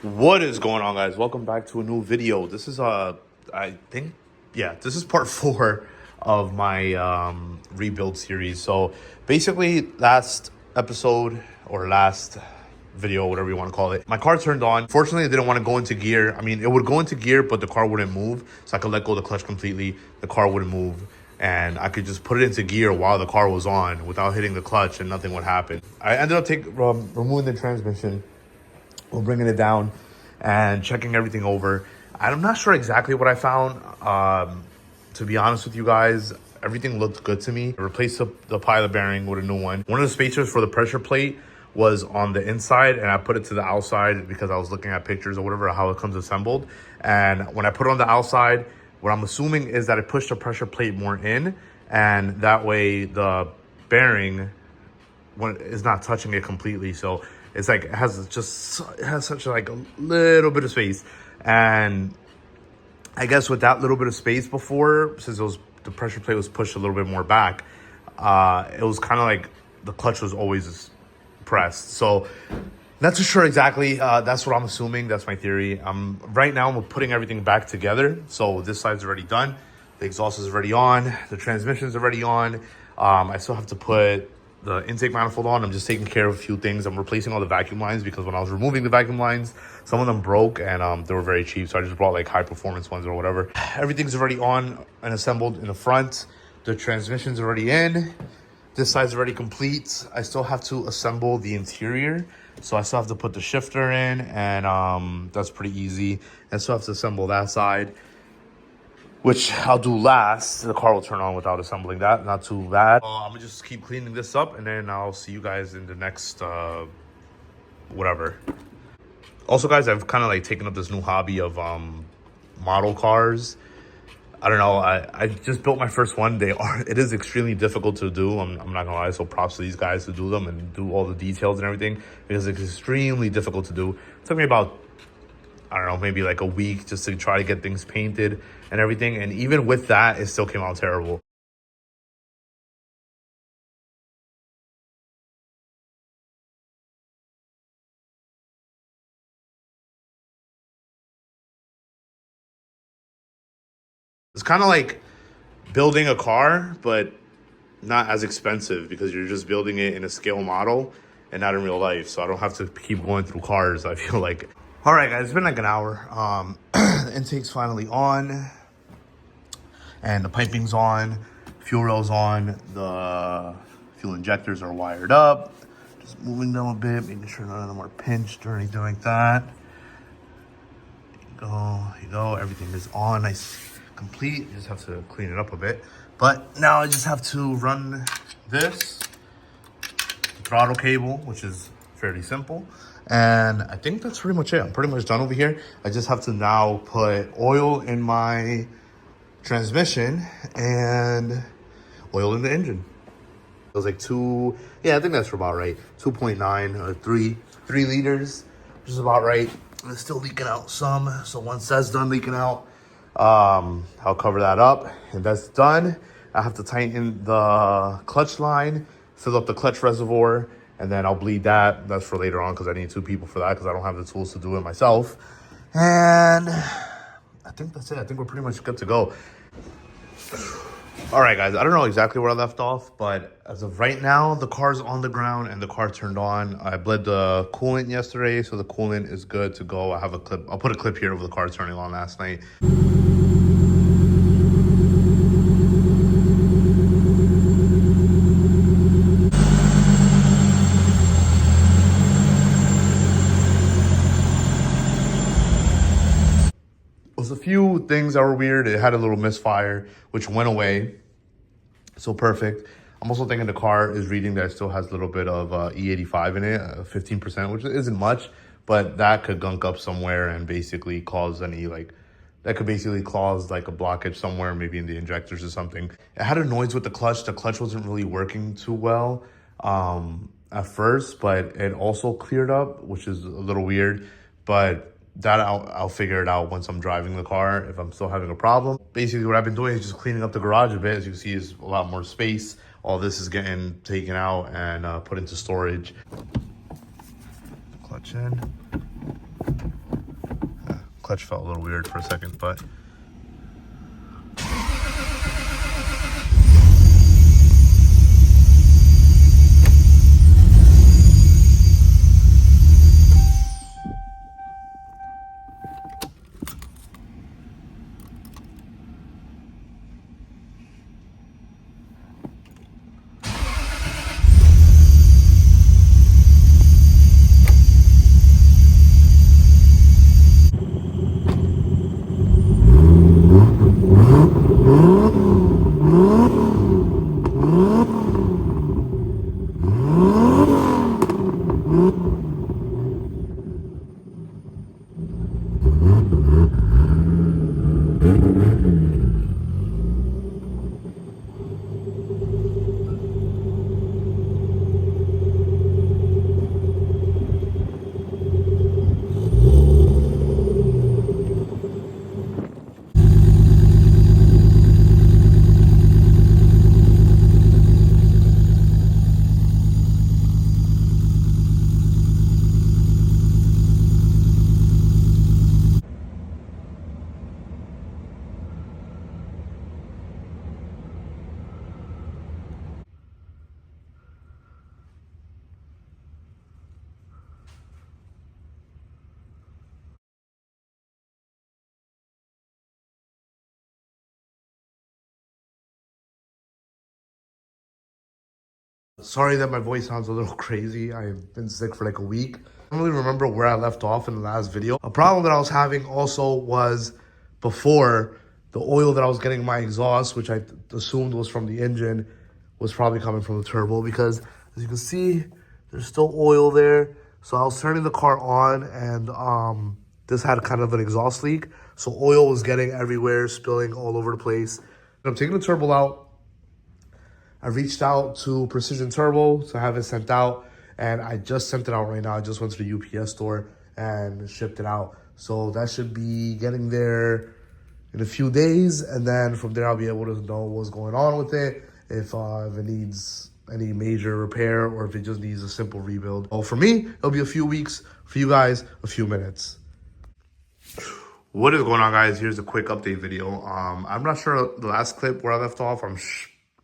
What is going on, guys? Welcome back to a new video. This is this is part 4 of my rebuild series. So basically, last episode or last video, whatever you want to call it, my car turned on. Fortunately, I didn't want to go into gear. I mean, it would go into gear, but the car wouldn't move, so I could let go of the clutch completely. The car wouldn't move, and I could just put it into gear while the car was on without hitting the clutch, and nothing would happen. I ended up removing the transmission. We're bringing it down and checking everything over. I'm not sure exactly what I found. To be honest with you guys, everything looked good to me. I replaced the pilot bearing with a new one. One of the spacers for the pressure plate was on the inside, and I put it to the outside because I was looking at pictures or whatever, how it comes assembled. And when I put it on the outside, what I'm assuming is that it pushed the pressure plate more in, and that way the bearing is not touching it completely. So it's like it has such like a little bit of space, and I guess with that little bit of space before, since the pressure plate was pushed a little bit more back, it was kind of like the clutch was always pressed. So not too sure exactly. That's what I'm assuming. That's my theory. Right now I'm putting everything back together. So this side's already done. The exhaust is already on. The transmission's already on. I still have to put the intake manifold on. I'm just taking care of a few things. I'm replacing all the vacuum lines because when I was removing the vacuum lines, some of them broke, and they were very cheap. So I just brought like high performance ones or whatever. Everything's already on and assembled in the front. The transmission's already in. This side's already complete. I still have to assemble the interior. So I still have to put the shifter in, and that's pretty easy. I still have to assemble that side, which I'll do last. The car will turn on without assembling that. Not too bad. I'm gonna just keep cleaning this up, and then I'll see you guys in the next whatever. Also, guys, I've kind of like taken up this new hobby of model cars. I don't know. I just built my first one. It is extremely difficult to do. I'm not gonna lie. So props to these guys to do them and do all the details and everything, because it's extremely difficult to do. It took me about, I don't know, maybe like a week just to try to get things painted and everything. And even with that, it still came out terrible. It's kind of like building a car, but not as expensive because you're just building it in a scale model and not in real life. So I don't have to keep going through cars, I feel like. All right, guys, it's been like an hour. The intake's finally on, and the piping's on, fuel rail's on, the fuel injectors are wired up. Just moving them a bit, making sure none of them are pinched or anything like that. There you go, everything is on, nice, complete. You just have to clean it up a bit. But now I just have to run this throttle cable, which is fairly simple. And I think that's pretty much it. I'm pretty much done over here. I just have to now put oil in my transmission and oil in the engine. It was like I think that's about right. 2.9 or 3 liters, which is about right. It's still leaking out some. So once that's done leaking out, I'll cover that up, and that's done. I have to tighten the clutch line, fill up the clutch reservoir, and then I'll bleed that. That's for later on because I need 2 people for that because I don't have the tools to do it myself. And I think that's it. I think we're pretty much good to go. All right, guys, I don't know exactly where I left off, but as of right now, the car's on the ground and the car turned on. I bled the coolant yesterday, so the coolant is good to go. I have a clip. I'll put a clip here of the car turning on last night. There was a few things that were weird. It had a little misfire, which went away. So perfect. I'm also thinking the car is reading that it still has a little bit of E85 in it, 15%, which isn't much, but that could gunk up somewhere and basically cause a blockage somewhere, maybe in the injectors or something. It had a noise with the clutch. The clutch wasn't really working too well at first, but it also cleared up, which is a little weird, but that I'll figure it out once I'm driving the car if I'm still having a problem. Basically, what I've been doing is just cleaning up the garage a bit. As you can see, is a lot more space. All this is getting taken out and put into storage. Clutch in. clutch felt a little weird for a second, but sorry that my voice sounds a little crazy. I've been sick for like a week. I don't really remember where I left off in the last video. A problem that I was having also was before, the oil that I was getting in my exhaust, which I assumed was from the engine, was probably coming from the turbo, because as you can see, there's still oil there. So I was turning the car on, and this had kind of an exhaust leak. So oil was getting everywhere, spilling all over the place. I'm taking the turbo out. I reached out to Precision Turbo to have it sent out, and I just sent it out right now. I just went to the UPS store and shipped it out. So that should be getting there in a few days, and then from there I'll be able to know what's going on with it, if it needs any major repair or if it just needs a simple rebuild. Well, for me, it'll be a few weeks. For you guys, a few minutes. What is going on, guys? Here's a quick update video. I'm not sure the last clip where I left off. I'm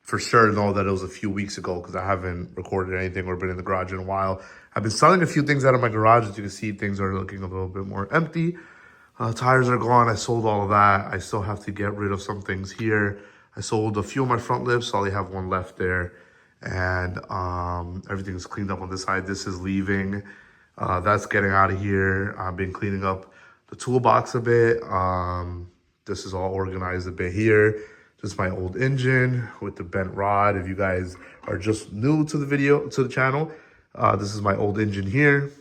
for sure know that it was a few weeks ago because I haven't recorded anything or been in the garage in a while. I've been selling a few things out of my garage. As you can see, things are looking a little bit more empty. Tires are gone. I sold all of that. I still have to get rid of some things here. I sold a few of my front lifts, so I only have one left there. And everything is cleaned up on this side. This is leaving. That's getting out of here. I've been cleaning up the toolbox a bit. This is all organized a bit here. This is my old engine with the bent rod. If you guys are just new to the video, to the channel, this is my old engine here.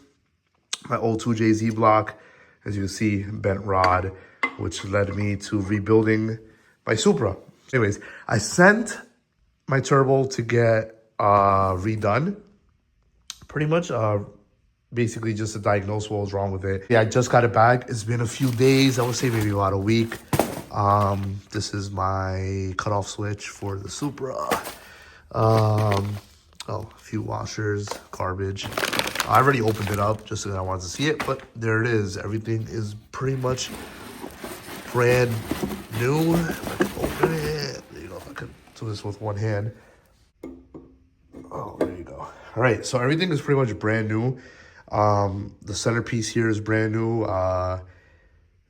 My old 2JZ block. As you can see, bent rod, which led me to rebuilding my Supra. Anyways, I sent my turbo to get redone. Pretty much, basically just to diagnose what was wrong with it. Yeah, I just got it back. It's been a few days. I would say maybe about a week. This is my cutoff switch for the Supra. A few washers, garbage. I already opened it up just so that I wanted to see it, but there it is. Everything is pretty much brand new. If I can open it, you know, if I could do this with one hand. Oh, there you go. All right, so everything is pretty much brand new. The centerpiece here is brand new.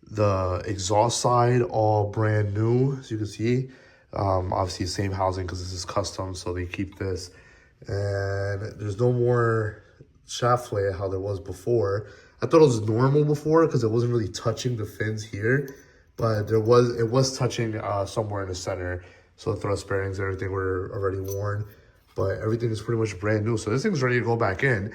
The exhaust side, all brand new, as you can see. Obviously, same housing because this is custom, so they keep this. And there's no more shaft flare how there was before. I thought it was normal before because it wasn't really touching the fins here, but it was touching somewhere in the center. So the thrust bearings and everything were already worn, but everything is pretty much brand new. So this thing's ready to go back in.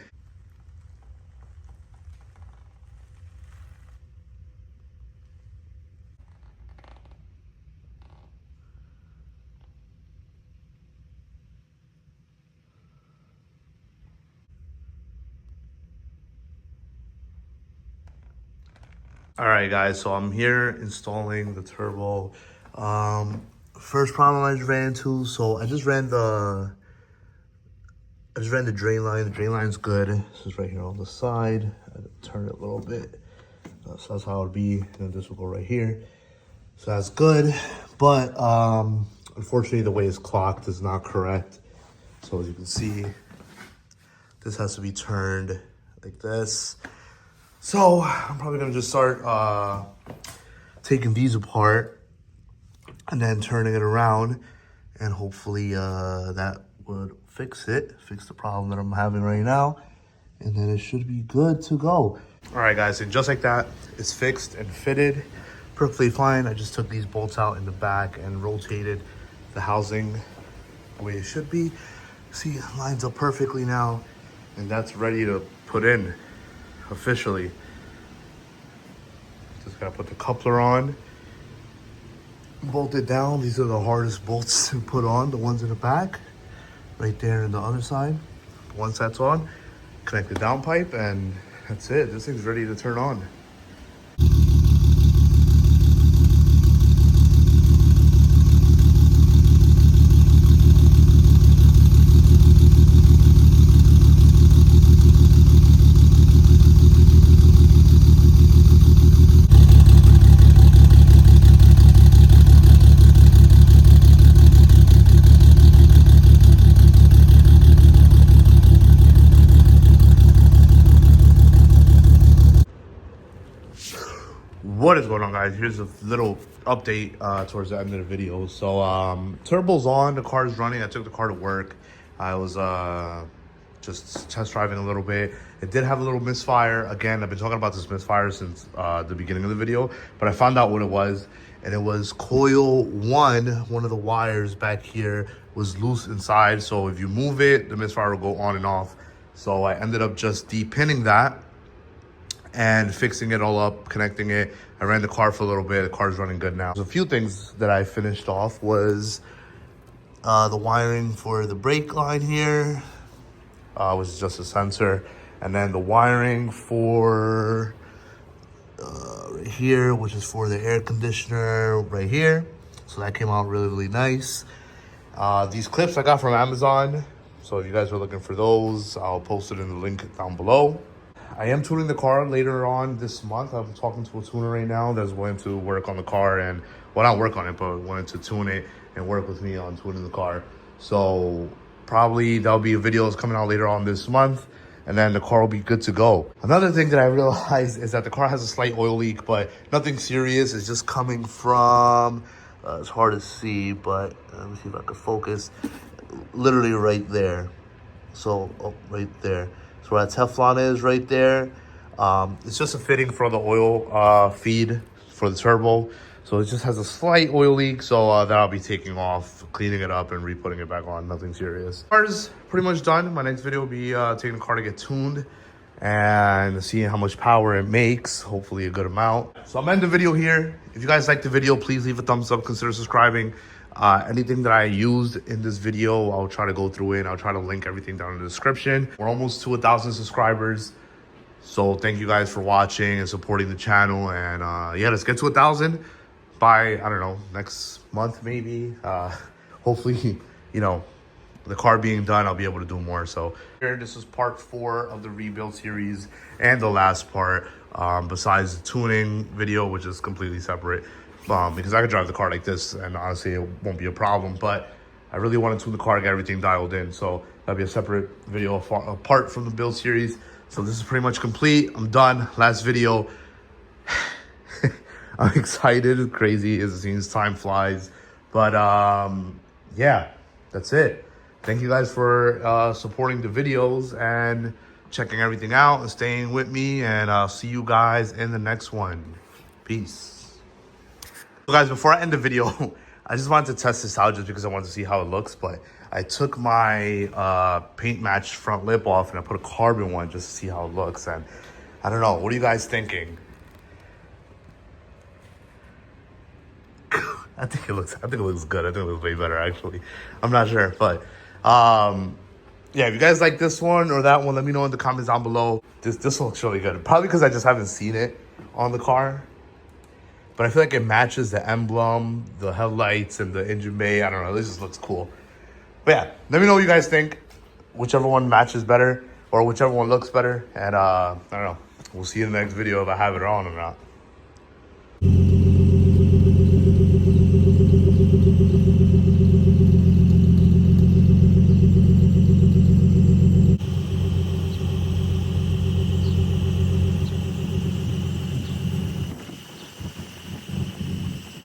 All right, guys, so I'm here installing the turbo. First problem I just ran into, so I just ran the drain line. The drain line's good. This is right here on the side. I turn it a little bit. that's how it would be. And this will go right here. So that's good. But unfortunately, the way it's clocked is not correct. So as you can see, this has to be turned like this. So I'm probably gonna just start taking these apart and then turning it around, and hopefully that would fix the problem that I'm having right now, and then it should be good to go. All right, guys, and just like that, it's fixed and fitted perfectly fine. I just took these bolts out in the back and rotated the housing the way it should be. See, it lines up perfectly now, and that's ready to put in officially. Just gotta put the coupler on, bolt it down. These are the hardest bolts to put on, the ones in the back, right there on the other side. Once that's on, connect the downpipe, and that's it. This thing's ready to turn on. What is going on, guys? Here's a little update towards the end of the video. So turbo's on, the car's running. I took the car to work. I was just test driving a little bit. It did have a little misfire. Again, I've been talking about this misfire since the beginning of the video, but I found out what it was, and it was coil one of the wires back here was loose inside. So if you move it, the misfire will go on and off. So I ended up just depinning that and fixing it all up, connecting it. I ran the car for a little bit. The car's running good now. There's a few things that I finished off was the wiring for the brake line here, which is just a sensor. And then the wiring for right here, which is for the air conditioner right here. So that came out really, really nice. These clips I got from Amazon. So if you guys are looking for those, I'll post it in the link down below. I am tuning the car later on this month. I'm talking to a tuner right now that's willing to work on the car and, well, not work on it, but wanted to tune it and work with me on tuning the car. So probably there'll be videos coming out later on this month, and then the car will be good to go. Another thing that I realized is that the car has a slight oil leak, but nothing serious. It's just coming from, it's hard to see, but let me see if I can focus. Literally right there. So, right there. So where that Teflon is right there. It's just a fitting for the oil feed for the turbo. So it just has a slight oil leak. So that I'll be taking off, cleaning it up, and re-putting it back on. Nothing serious. Car's pretty much done. My next video will be taking the car to get tuned and seeing how much power it makes. Hopefully a good amount. So I'm ending the video here. If you guys liked the video, please leave a thumbs up. Consider subscribing. Anything that I used in this video, I'll try to go through it. I'll try to link everything down in the description. We're almost to 1,000 subscribers. So thank you guys for watching and supporting the channel. And yeah, let's get to 1,000 by, I don't know, next month maybe. Hopefully, you know, the car being done, I'll be able to do more. So here, this is part 4 of the rebuild series and the last part, besides the tuning video, which is completely separate. Because I could drive the car like this and honestly it won't be a problem, but I really want to tune the car, get everything dialed in. So that'll be a separate video apart from the build series. So this is pretty much complete. I'm done. Last video. I'm excited. Crazy as it seems, time flies. But yeah, that's it. Thank you guys for supporting the videos and checking everything out and staying with me. And I'll see you guys in the next one. Peace. So guys, before I end the video, I just wanted to test this out just because I wanted to see how it looks. But I took my paint match front lip off and I put a carbon one just to see how it looks. And I don't know, what are you guys thinking? I think it looks good. I think it looks way better actually. I'm not sure, but yeah, if you guys like this one or that one, let me know in the comments down below. This looks really good. Probably because I just haven't seen it on the car. But I feel like it matches the emblem, the headlights, and the engine bay. I don't know. This just looks cool. But yeah, let me know what you guys think. Whichever one matches better or whichever one looks better. And I don't know. We'll see you in the next video if I have it on or not.